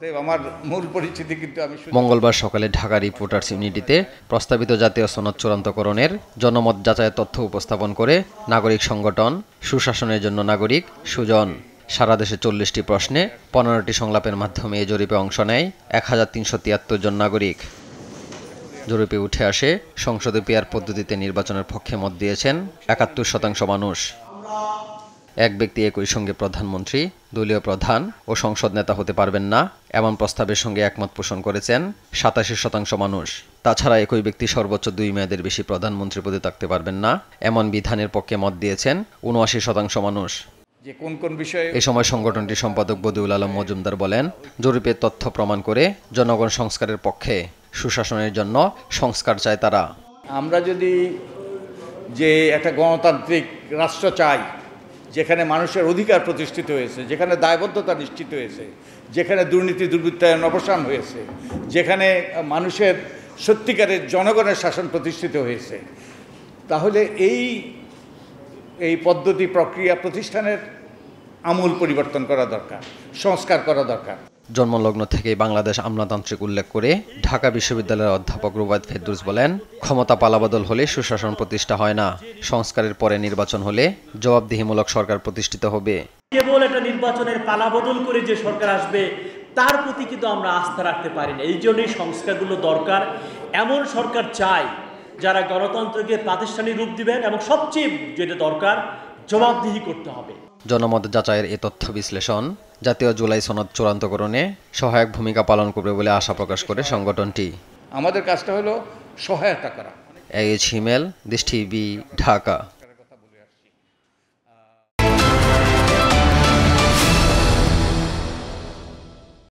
আমার মূল পরিচিতি কিন্তু আমি মঙ্গলবার সকালে ঢাকা রিপোর্টার্স ইউনিটিতে প্রস্তাবিত জাতীয় সনদ চূড়ান্তকরণের জনমত যাচাইয়ের তথ্য উপস্থাপন করে নাগরিক সংগঠন সুশাসনের জন্য নাগরিক সুজন সারা দেশে 40টি প্রশ্নে 15টি সংলাপের মাধ্যমে এই জরিপে অংশ নেয় 1373 জন নাগরিক। জরিপে উঠে আসে সংসদে পিআর পদ্ধতিতে নির্বাচনের পক্ষে মত দিয়েছেন 71% মানুষ। এক ব্যক্তি একই সঙ্গে প্রধানমন্ত্রী, দলীয় প্রধান ও সংসদ নেতা হতে পারবেন না এমন প্রস্তাবের সঙ্গে একমত পোষণ করেছেন 87% মানুষ। তাছাড়া একই ব্যক্তি সর্বোচ্চ 2 মেয়াদের বেশি প্রধানমন্ত্রী পদে থাকতে পারবেন না এমন বিধানের পক্ষে মত দিয়েছেন 79% মানুষ। কোন বিষয়ে এ সময় সংগঠনটির সম্পাদক বদিউল আলম মজুমদার বলেন, জরিপের তথ্য প্রমাণ করে জনগণ সংস্কারের পক্ষে, সুশাসনের জন্য সংস্কার চায় তারা। আমরা যদি যে একটা গণতান্ত্রিক রাষ্ট্র চাই, যেখানে মানুষের অধিকার প্রতিষ্ঠিত হয়েছে, যেখানে দায়বদ্ধতা নিশ্চিত হয়েছে, যেখানে দুর্নীতি দুর্বৃত্তায়ন অবসান হয়েছে, যেখানে মানুষের সত্যিকারের জনগণের শাসন প্রতিষ্ঠিত হয়েছে, তাহলে এই পদ্ধতি প্রক্রিয়া প্রতিষ্ঠানের আমূল পরিবর্তন করা দরকার, সংস্কার করা দরকার। জন্মলগ্ন থেকেই বাংলাদেশ আমলাতান্ত্রিক উল্লেখ করে ঢাকা বিশ্ববিদ্যালয়ের অধ্যাপক রুবায়েত ফেরদৌস বলেন, ক্ষমতা পালাবদল হলে সুশাসন প্রতিষ্ঠা হয় না, সংস্কারের পরে নির্বাচন হলে জবাবদিহিমূলক সরকার প্রতিষ্ঠিত হবে। কেবল একটা নির্বাচনের পালাবদল করে যে সরকার আসবে তার প্রতি কিন্তু আমরা আস্থা রাখতে পারি না। এই জন্যই সংস্কারগুলো দরকার। এমন সরকার চাই যারা গণতন্ত্রকে প্রাতিষ্ঠানিক রূপ দিবেন এবং সবচেয়ে যেটা দরকার জবাবদিহি করতে হবে। জনমত যাচাইয়ের এ তথ্য বিশ্লেষণ জাতীয় জুলাই সনদ চূড়ান্তকরণে সহায়ক ভূমিকা পালন করবে বলে আশা প্রকাশ করে সংগঠনটি। আমাদের কাজটা হলো সহায়তা করা। AH হিমেল, দেশ টিভি, ঢাকা।